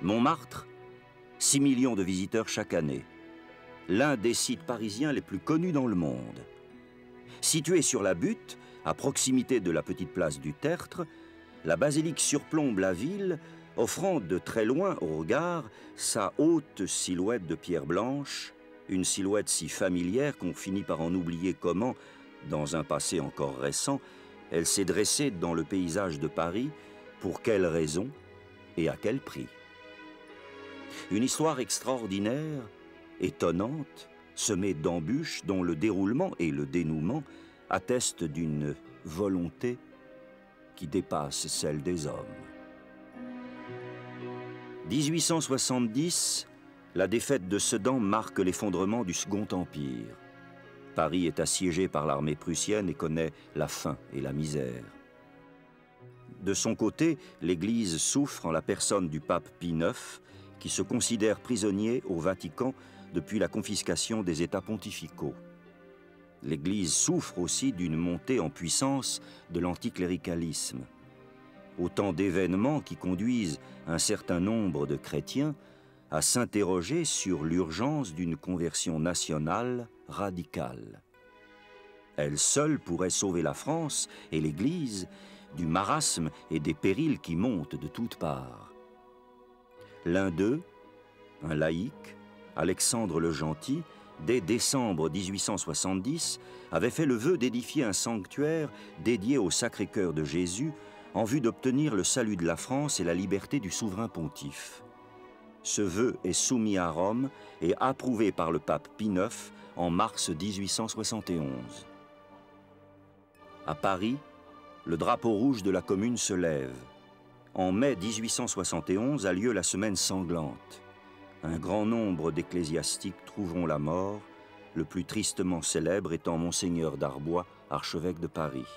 Montmartre, 6 millions de visiteurs chaque année. L'un des sites parisiens les plus connus dans le monde. Située sur la butte, à proximité de la petite place du Tertre, la basilique surplombe la ville, offrant de très loin au regard sa haute silhouette de pierre blanche, une silhouette si familière qu'on finit par en oublier comment, dans un passé encore récent, elle s'est dressée dans le paysage de Paris, pour quelle raison et à quel prix. Une histoire extraordinaire, étonnante, semée d'embûches dont le déroulement et le dénouement attestent d'une volonté qui dépasse celle des hommes. 1870, la défaite de Sedan marque l'effondrement du Second Empire. Paris est assiégé par l'armée prussienne et connaît la faim et la misère. De son côté, l'Église souffre en la personne du pape Pie IX, qui se considère prisonnier au Vatican depuis la confiscation des États pontificaux. L'Église souffre aussi d'une montée en puissance de l'anticléricalisme. Autant d'événements qui conduisent un certain nombre de chrétiens à s'interroger sur l'urgence d'une conversion nationale radicale. Elle seule pourrait sauver la France et l'Église du marasme et des périls qui montent de toutes parts. L'un d'eux, un laïc, Alexandre le Gentil, dès décembre 1870, avait fait le vœu d'édifier un sanctuaire dédié au Sacré-Cœur de Jésus en vue d'obtenir le salut de la France et la liberté du souverain pontife. Ce vœu est soumis à Rome et approuvé par le pape Pie IX en mars 1871. À Paris, le drapeau rouge de la Commune se lève. En mai 1871 a lieu la Semaine sanglante. Un grand nombre d'ecclésiastiques trouveront la mort, le plus tristement célèbre étant Monseigneur Darbois, archevêque de Paris.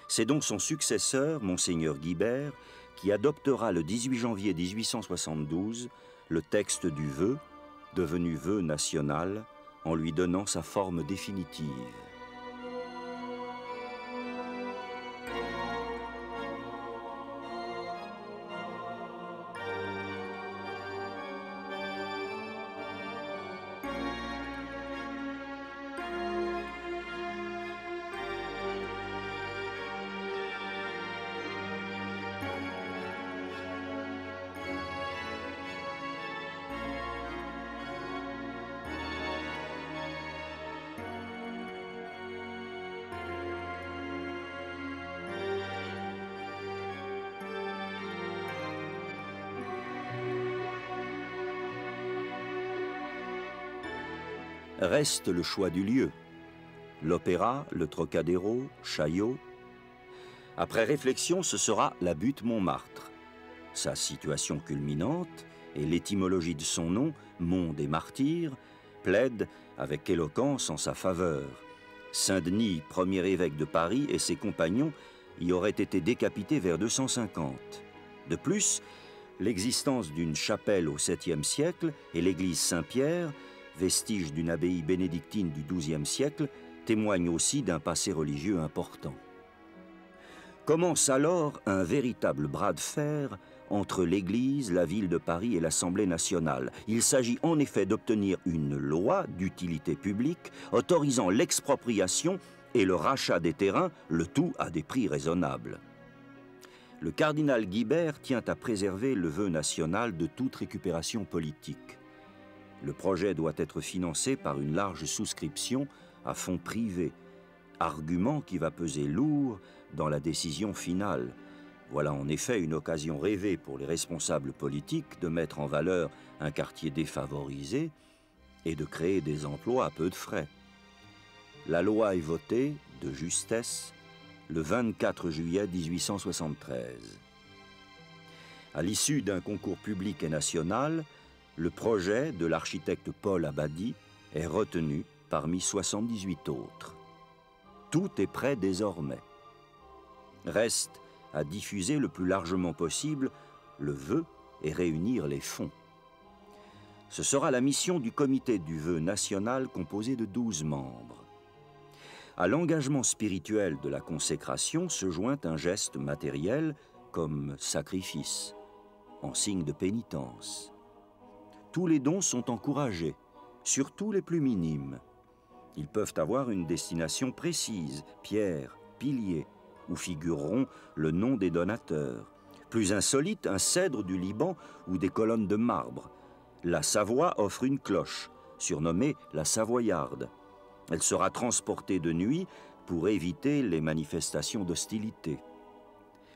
C'est donc son successeur, Monseigneur Guibert, qui adoptera le 18 janvier 1872 le texte du vœu, devenu vœu national, en lui donnant sa forme définitive. Reste le choix du lieu. L'Opéra, le Trocadéro, Chaillot. Après réflexion, ce sera la butte Montmartre. Sa situation culminante et l'étymologie de son nom, Mont des Martyrs, plaident avec éloquence en sa faveur. Saint-Denis, premier évêque de Paris, et ses compagnons y auraient été décapités vers 250. De plus, l'existence d'une chapelle au 7e siècle et l'église Saint-Pierre, vestige d'une abbaye bénédictine du XIIe siècle, témoignent aussi d'un passé religieux important. Commence alors un véritable bras de fer entre l'Église, la ville de Paris et l'Assemblée nationale. Il s'agit en effet d'obtenir une loi d'utilité publique autorisant l'expropriation et le rachat des terrains, le tout à des prix raisonnables. Le cardinal Guibert tient à préserver le vœu national de toute récupération politique. Le projet doit être financé par une large souscription à fonds privés, argument qui va peser lourd dans la décision finale. Voilà en effet une occasion rêvée pour les responsables politiques de mettre en valeur un quartier défavorisé et de créer des emplois à peu de frais. La loi est votée, de justesse, le 24 juillet 1873. À l'issue d'un concours public et national, le projet de l'architecte Paul Abadie est retenu parmi 78 autres. Tout est prêt désormais. Reste à diffuser le plus largement possible le vœu et réunir les fonds. Ce sera la mission du comité du vœu national composé de 12 membres. À l'engagement spirituel de la consécration se joint un geste matériel comme sacrifice. en signe de pénitence. Tous les dons sont encouragés, surtout les plus minimes. Ils peuvent avoir une destination précise, pierre, pilier, où figureront le nom des donateurs. Plus insolite, un cèdre du Liban ou des colonnes de marbre. La Savoie offre une cloche, surnommée la Savoyarde. Elle sera transportée de nuit pour éviter les manifestations d'hostilité.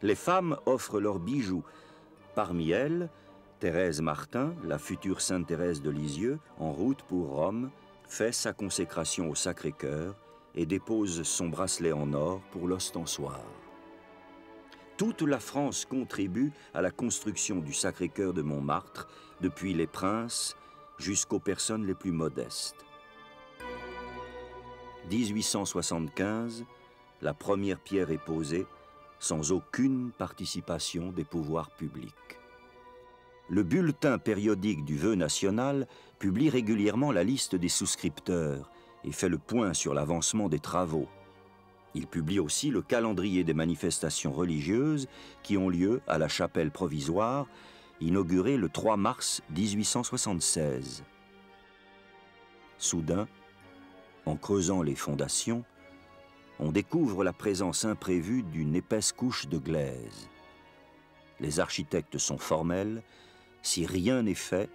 Les femmes offrent leurs bijoux. Parmi elles, Thérèse Martin, la future Sainte Thérèse de Lisieux, en route pour Rome, fait sa consécration au Sacré-Cœur et dépose son bracelet en or pour l'ostensoir. Toute la France contribue à la construction du Sacré-Cœur de Montmartre, depuis les princes jusqu'aux personnes les plus modestes. 1875, la première pierre est posée, sans aucune participation des pouvoirs publics. Le bulletin périodique du vœu national publie régulièrement la liste des souscripteurs et fait le point sur l'avancement des travaux. Il publie aussi le calendrier des manifestations religieuses qui ont lieu à la chapelle provisoire, inaugurée le 3 mars 1876. Soudain, en creusant les fondations, on découvre la présence imprévue d'une épaisse couche de glaise. Les architectes sont formels. Si rien n'est fait,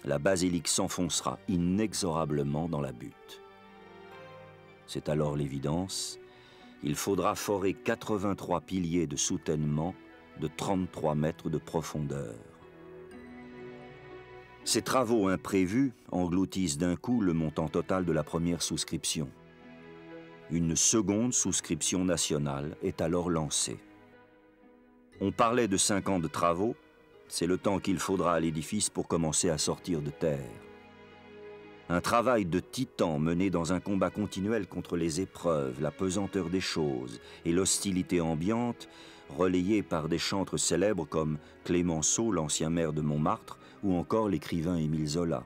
la basilique s'enfoncera inexorablement dans la butte. C'est alors l'évidence. Il faudra forer 83 piliers de soutènement de 33 mètres de profondeur. Ces travaux imprévus engloutissent d'un coup le montant total de la première souscription. Une seconde souscription nationale est alors lancée. On parlait de 5 ans de travaux, c'est le temps qu'il faudra à l'édifice pour commencer à sortir de terre. Un travail de titan mené dans un combat continuel contre les épreuves, la pesanteur des choses et l'hostilité ambiante, relayé par des chantres célèbres comme Clémenceau, l'ancien maire de Montmartre, ou encore l'écrivain Émile Zola.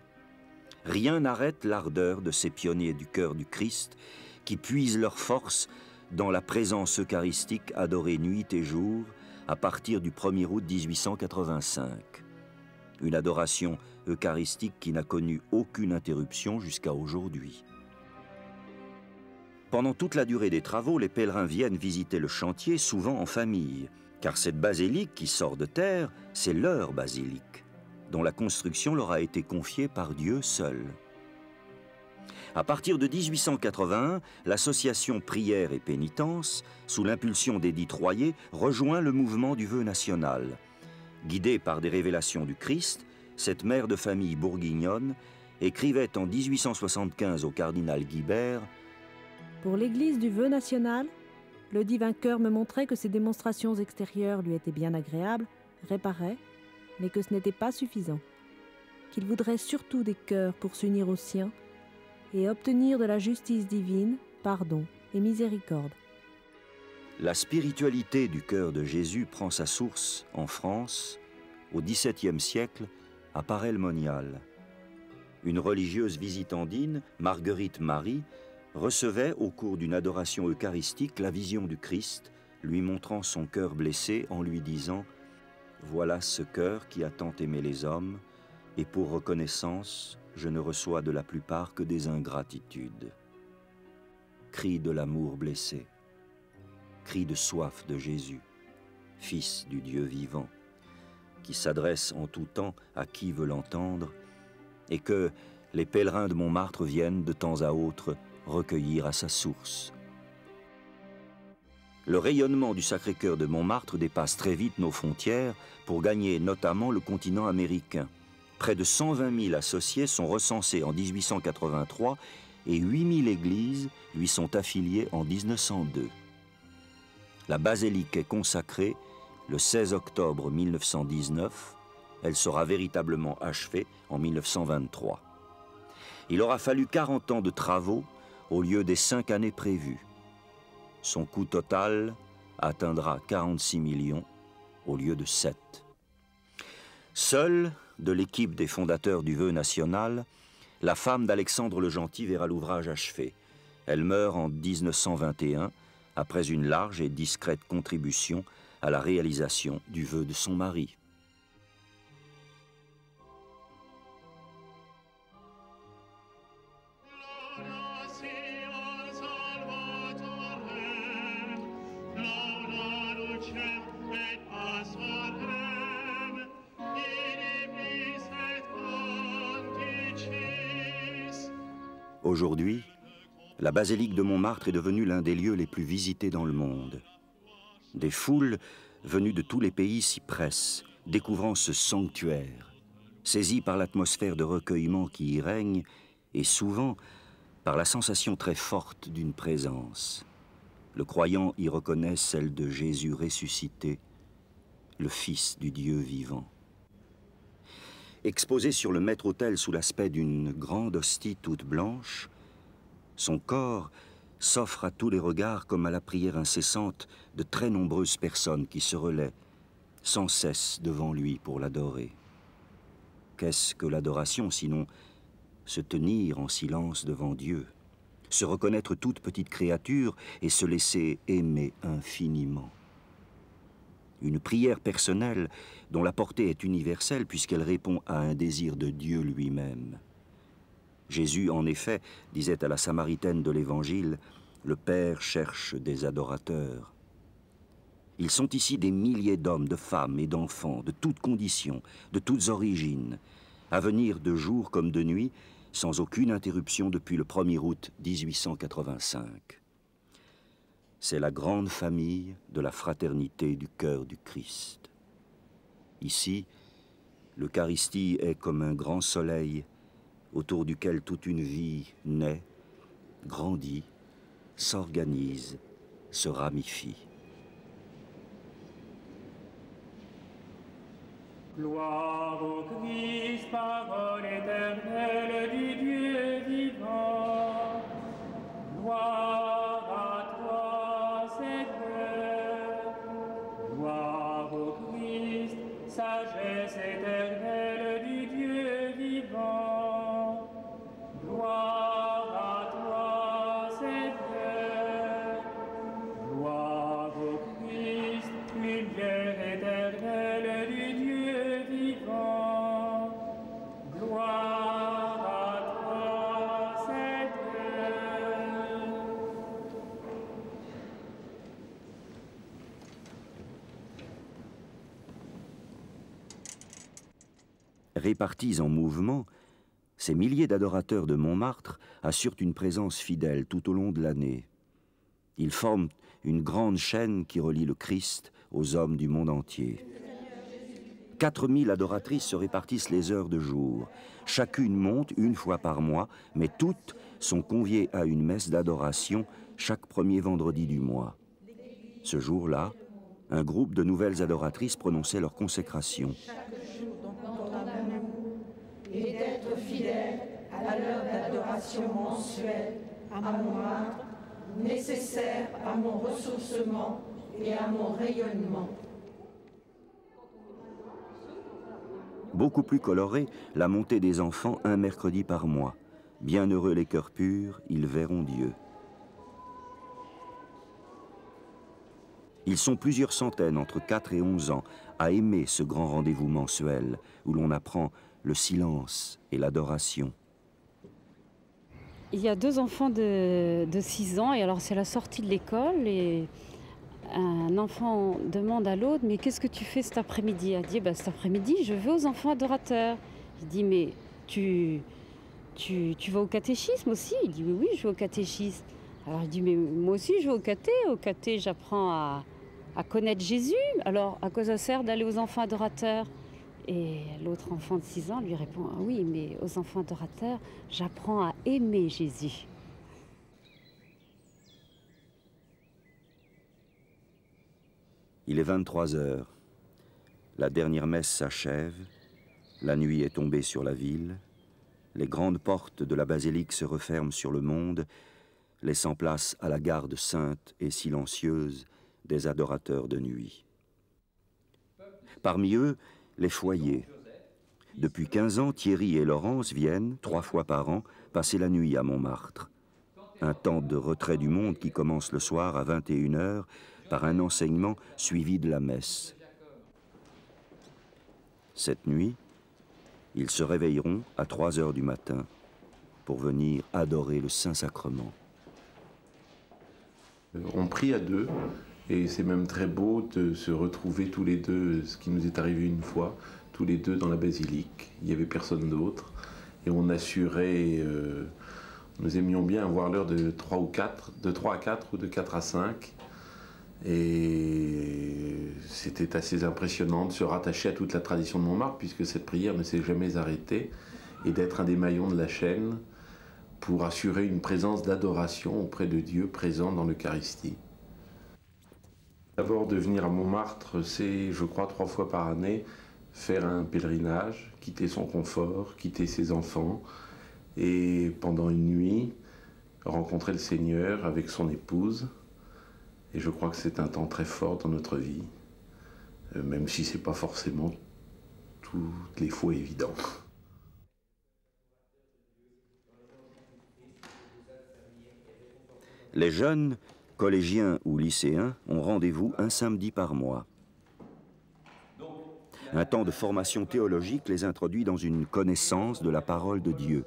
Rien n'arrête l'ardeur de ces pionniers du cœur du Christ qui puisent leur force dans la présence eucharistique adorée nuit et jour à partir du 1er août 1885. Une adoration eucharistique qui n'a connu aucune interruption jusqu'à aujourd'hui. Pendant toute la durée des travaux, les pèlerins viennent visiter le chantier, souvent en famille, car cette basilique qui sort de terre, c'est leur basilique, dont la construction leur a été confiée par Dieu seul. À partir de 1881, l'association Prière et Pénitence, sous l'impulsion d'Édith Royer, rejoint le mouvement du vœu national. Guidée par des révélations du Christ, cette mère de famille bourguignonne écrivait en 1875 au cardinal Guibert « Pour l'Église du vœu national, le divin cœur me montrait que ces démonstrations extérieures lui étaient bien agréables, réparaient, mais que ce n'était pas suffisant. Qu'il voudrait surtout des cœurs pour s'unir aux siens et obtenir de la justice divine pardon et miséricorde. » La spiritualité du cœur de Jésus prend sa source en France, au XVIIe siècle, à Paray-le-Monial. Une religieuse visitandine, Marguerite Marie, recevait au cours d'une adoration eucharistique la vision du Christ, lui montrant son cœur blessé en lui disant « Voilà ce cœur qui a tant aimé les hommes, et pour reconnaissance, je ne reçois de la plupart que des ingratitudes. » Cri de l'amour blessé, cri de soif de Jésus, Fils du Dieu vivant, qui s'adresse en tout temps à qui veut l'entendre, et que les pèlerins de Montmartre viennent de temps à autre recueillir à sa source. Le rayonnement du Sacré-Cœur de Montmartre dépasse très vite nos frontières pour gagner notamment le continent américain. Près de 120 000 associés sont recensés en 1883 et 8 000 églises lui sont affiliées en 1902. La basilique est consacrée le 16 octobre 1919. Elle sera véritablement achevée en 1923. Il aura fallu 40 ans de travaux au lieu des 5 années prévues. Son coût total atteindra 46 millions au lieu de 7. Seule, de l'équipe des fondateurs du vœu national, la femme d'Alexandre le Gentil verra l'ouvrage achevé. Elle meurt en 1921, après une large et discrète contribution à la réalisation du vœu de son mari. Aujourd'hui, la basilique de Montmartre est devenue l'un des lieux les plus visités dans le monde. Des foules venues de tous les pays s'y pressent, découvrant ce sanctuaire, saisies par l'atmosphère de recueillement qui y règne et souvent par la sensation très forte d'une présence. Le croyant y reconnaît celle de Jésus ressuscité, le Fils du Dieu vivant. Exposé sur le maître-autel sous l'aspect d'une grande hostie toute blanche, son corps s'offre à tous les regards comme à la prière incessante de très nombreuses personnes qui se relaient sans cesse devant lui pour l'adorer. Qu'est-ce que l'adoration sinon se tenir en silence devant Dieu, se reconnaître toute petite créature et se laisser aimer infiniment? Une prière personnelle dont la portée est universelle puisqu'elle répond à un désir de Dieu lui-même. Jésus, en effet, disait à la Samaritaine de l'Évangile, « Le Père cherche des adorateurs ». Ils sont ici des milliers d'hommes, de femmes et d'enfants, de toutes conditions, de toutes origines, à venir de jour comme de nuit, sans aucune interruption depuis le 1er août 1885. C'est la grande famille de la fraternité du cœur du Christ. Ici, l'Eucharistie est comme un grand soleil autour duquel toute une vie naît, grandit, s'organise, se ramifie. Gloire au Christ, parole éternelle du Dieu vivant. Gloire à toi, Seigneur. Gloire au Christ, sagesse éternelle du Dieu vivant. Gloire à toi, Seigneur. Gloire au Christ, lumière éternelle du Dieu vivant. Gloire à toi, Seigneur. Répartis en mouvement, ces milliers d'adorateurs de Montmartre assurent une présence fidèle tout au long de l'année. Ils forment une grande chaîne qui relie le Christ aux hommes du monde entier. 4000 adoratrices se répartissent les heures de jour. Chacune monte une fois par mois, mais toutes sont conviées à une messe d'adoration chaque premier vendredi du mois. Ce jour-là, un groupe de nouvelles adoratrices prononçait leur consécration. Et d'être fidèle à l'heure d'adoration mensuelle à Montmartre, nécessaire à mon ressourcement et à mon rayonnement. Beaucoup plus colorée, la montée des enfants un mercredi par mois. Bienheureux les cœurs purs, ils verront Dieu. Ils sont plusieurs centaines, entre 4 et 11 ans, à aimer ce grand rendez-vous mensuel où l'on apprend le silence et l'adoration. Il y a 2 enfants de 6 ans et alors c'est la sortie de l'école et un enfant demande à l'autre « Mais qu'est-ce que tu fais cet après-midi » Elle dit « Cet après-midi, je vais aux enfants adorateurs. » Il dit « Mais tu vas au catéchisme aussi ?» Il dit « Oui, je vais au catéchisme. » Alors il dit « Mais moi aussi, je vais au caté. Au caté, j'apprends à connaître Jésus. Alors, à quoi ça sert d'aller aux enfants adorateurs ?» Et l'autre enfant de 6 ans lui répond « Ah oui, mais aux enfants adorateurs, j'apprends à aimer Jésus. » Il est 23 heures. La dernière messe s'achève. La nuit est tombée sur la ville. Les grandes portes de la basilique se referment sur le monde, laissant place à la garde sainte et silencieuse des adorateurs de nuit. Parmi eux, les foyers. Depuis 15 ans, Thierry et Laurence viennent, 3 fois par an, passer la nuit à Montmartre. Un temps de retrait du monde qui commence le soir à 21 h par un enseignement suivi de la messe. Cette nuit, ils se réveilleront à 3 h du matin pour venir adorer le Saint-Sacrement. On prie à 2 et c'est même très beau de se retrouver tous les deux, ce qui nous est arrivé une fois, tous les deux dans la basilique. Il n'y avait personne d'autre et on assurait Nous aimions bien avoir l'heure de 3 ou 4, de 3 à 4 ou de 4 à 5. Et c'était assez impressionnant de se rattacher à toute la tradition de Montmartre, puisque cette prière ne s'est jamais arrêtée, et d'être un des maillons de la chaîne pour assurer une présence d'adoration auprès de Dieu présent dans l'Eucharistie. D'abord, de venir à Montmartre, c'est, je crois, 3 fois par année, faire un pèlerinage, quitter son confort, quitter ses enfants, et pendant une nuit, rencontrer le Seigneur avec son épouse. Et je crois que c'est un temps très fort dans notre vie, même si ce n'est pas forcément toutes les fois évident. Les jeunes, collégiens ou lycéens, ont rendez-vous un samedi par mois. Un temps de formation théologique les introduit dans une connaissance de la parole de Dieu.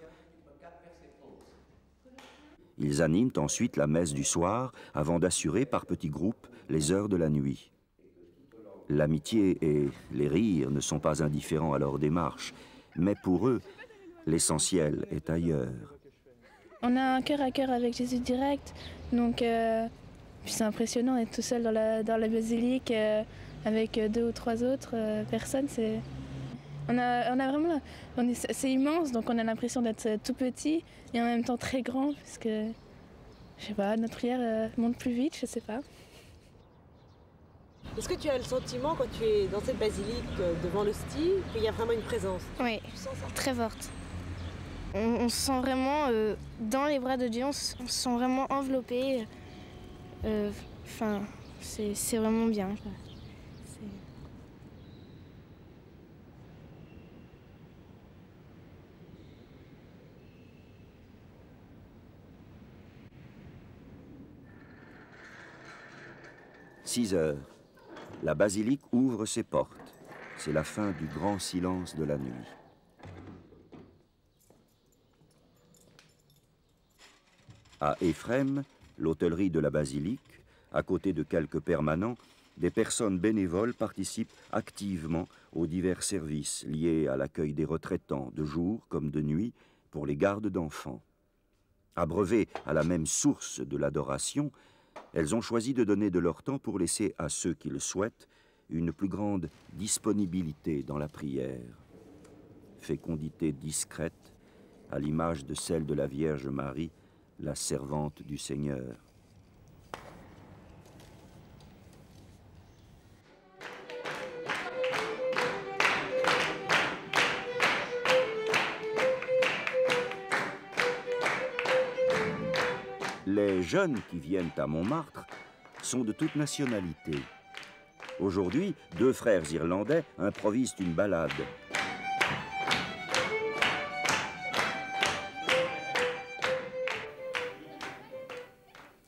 Ils animent ensuite la messe du soir avant d'assurer par petits groupes les heures de la nuit. L'amitié et les rires ne sont pas indifférents à leur démarche, mais pour eux, l'essentiel est ailleurs. On a un cœur à cœur avec Jésus direct, donc puis c'est impressionnant d'être tout seul dans la basilique avec 2 ou 3 autres personnes. C'est immense, donc on a l'impression d'être tout petit et en même temps très grand, parce que je sais pas, notre prière monte plus vite, je sais pas. Est-ce que tu as le sentiment, quand tu es dans cette basilique devant l'hostie, qu'il y a vraiment une présence? Oui, très forte. On se sent vraiment dans les bras de Dieu, on se sent vraiment enveloppé. Enfin, c'est vraiment bien, quoi. 6 heures. La basilique ouvre ses portes. C'est la fin du grand silence de la nuit. À Éphrem, l'hôtellerie de la basilique, à côté de quelques permanents, des personnes bénévoles participent activement aux divers services liés à l'accueil des retraitants, de jour comme de nuit, pour les gardes d'enfants. Abreuvées à la même source de l'adoration, elles ont choisi de donner de leur temps pour laisser à ceux qui le souhaitent une plus grande disponibilité dans la prière. Fécondité discrète, à l'image de celle de la Vierge Marie, la servante du Seigneur. Les jeunes qui viennent à Montmartre sont de toute nationalité. Aujourd'hui, 2 frères irlandais improvisent une ballade.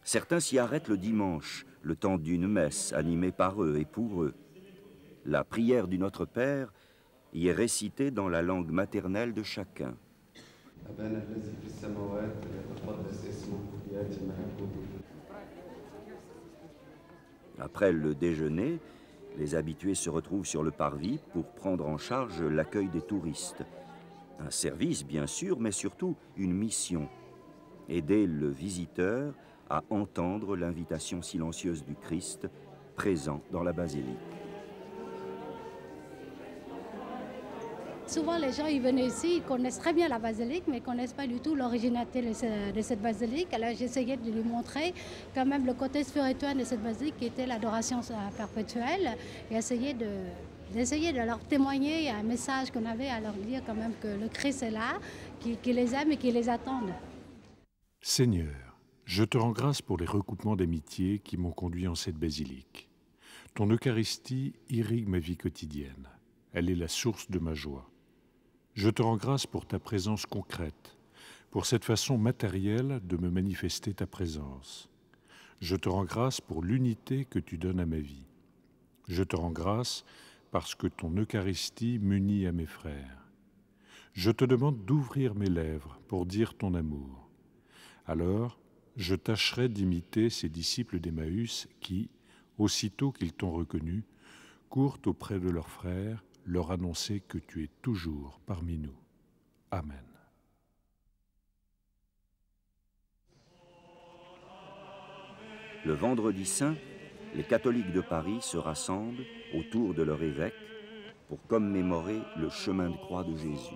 Certains s'y arrêtent le dimanche, le temps d'une messe animée par eux et pour eux. La prière du Notre Père y est récitée dans la langue maternelle de chacun. Après le déjeuner, les habitués se retrouvent sur le parvis pour prendre en charge l'accueil des touristes. Un service, bien sûr, mais surtout une mission. Aider le visiteur à entendre l'invitation silencieuse du Christ présent dans la basilique. Souvent, les gens ils viennent ici, ils connaissent très bien la basilique, mais ils ne connaissent pas du tout l'originalité de cette basilique. Alors j'essayais de lui montrer quand même le côté spirituel de cette basilique qui était l'adoration perpétuelle et d'essayer de leur témoigner un message qu'on avait à leur dire quand même que le Christ est là, qui les aime et qui les attend. Seigneur, je te rends grâce pour les recoupements d'amitié qui m'ont conduit en cette basilique. Ton Eucharistie irrigue ma vie quotidienne. Elle est la source de ma joie. Je te rends grâce pour ta présence concrète, pour cette façon matérielle de me manifester ta présence. Je te rends grâce pour l'unité que tu donnes à ma vie. Je te rends grâce parce que ton Eucharistie m'unit à mes frères. Je te demande d'ouvrir mes lèvres pour dire ton amour. Alors, je tâcherai d'imiter ces disciples d'Emmaüs qui, aussitôt qu'ils t'ont reconnu, courent auprès de leurs frères, leur annoncer que tu es toujours parmi nous. Amen. Le vendredi saint, les catholiques de Paris se rassemblent autour de leur évêque pour commémorer le chemin de croix de Jésus.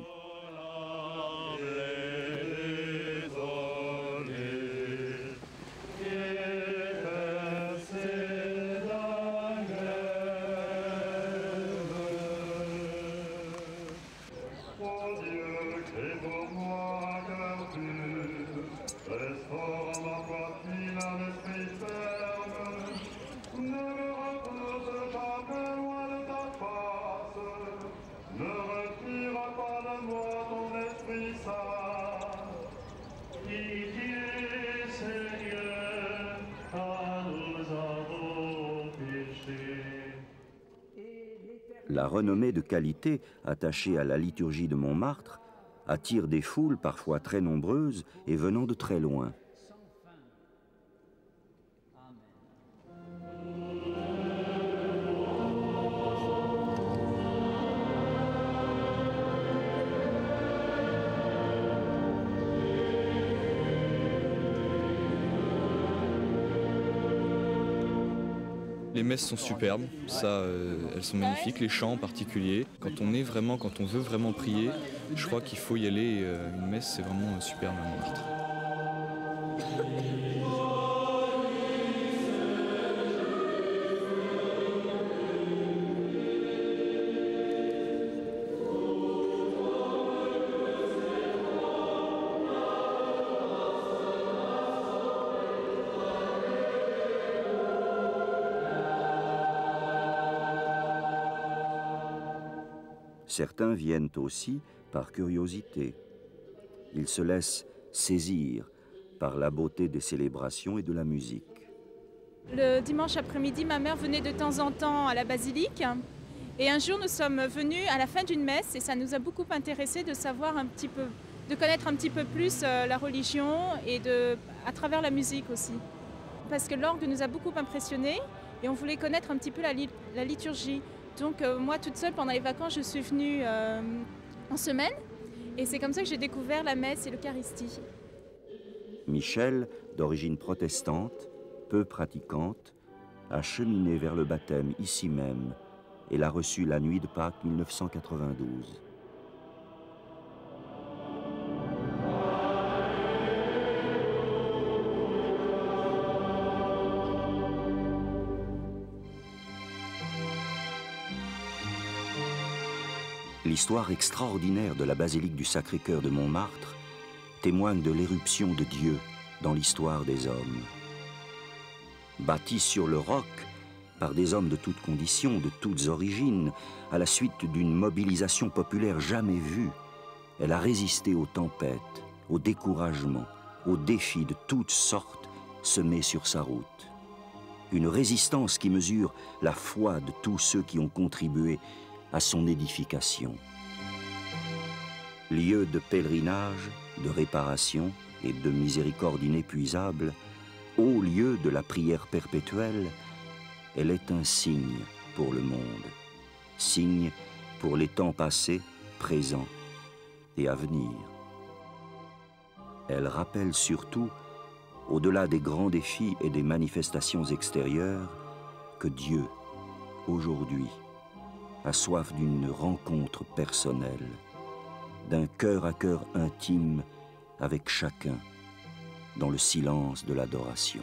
La renommée de qualité attachée à la liturgie de Montmartre attire des foules parfois très nombreuses et venant de très loin. Les messes sont superbes, ça, elles sont magnifiques, les chants en particulier. Quand on veut vraiment prier, je crois qu'il faut y aller. Une messe, c'est vraiment superbe à Montmartre. Certains viennent aussi par curiosité. Ils se laissent saisir par la beauté des célébrations et de la musique. Le dimanche après-midi, ma mère venait de temps en temps à la basilique. Et un jour, nous sommes venus à la fin d'une messe et ça nous a beaucoup intéressés de savoir un petit peu, de connaître un petit peu plus la religion et à travers la musique aussi. Parce que l'orgue nous a beaucoup impressionnés et on voulait connaître un petit peu la liturgie. Donc moi, toute seule, pendant les vacances, je suis venue en semaine. Et c'est comme ça que j'ai découvert la messe et l'Eucharistie. Michel, d'origine protestante, peu pratiquante, a cheminé vers le baptême ici même et l'a reçu la nuit de Pâques 1992. L'histoire extraordinaire de la basilique du Sacré-Cœur de Montmartre témoigne de l'éruption de Dieu dans l'histoire des hommes. Bâtie sur le roc par des hommes de toutes conditions, de toutes origines, à la suite d'une mobilisation populaire jamais vue, elle a résisté aux tempêtes, aux découragements, aux défis de toutes sortes semés sur sa route. Une résistance qui mesure la foi de tous ceux qui ont contribué à son édification. Lieu de pèlerinage, de réparation et de miséricorde inépuisable, haut lieu de la prière perpétuelle, elle est un signe pour le monde, signe pour les temps passés, présents et à venir. Elle rappelle surtout, au-delà des grands défis et des manifestations extérieures, que Dieu, aujourd'hui, a soif d'une rencontre personnelle, d'un cœur à cœur intime avec chacun, dans le silence de l'adoration.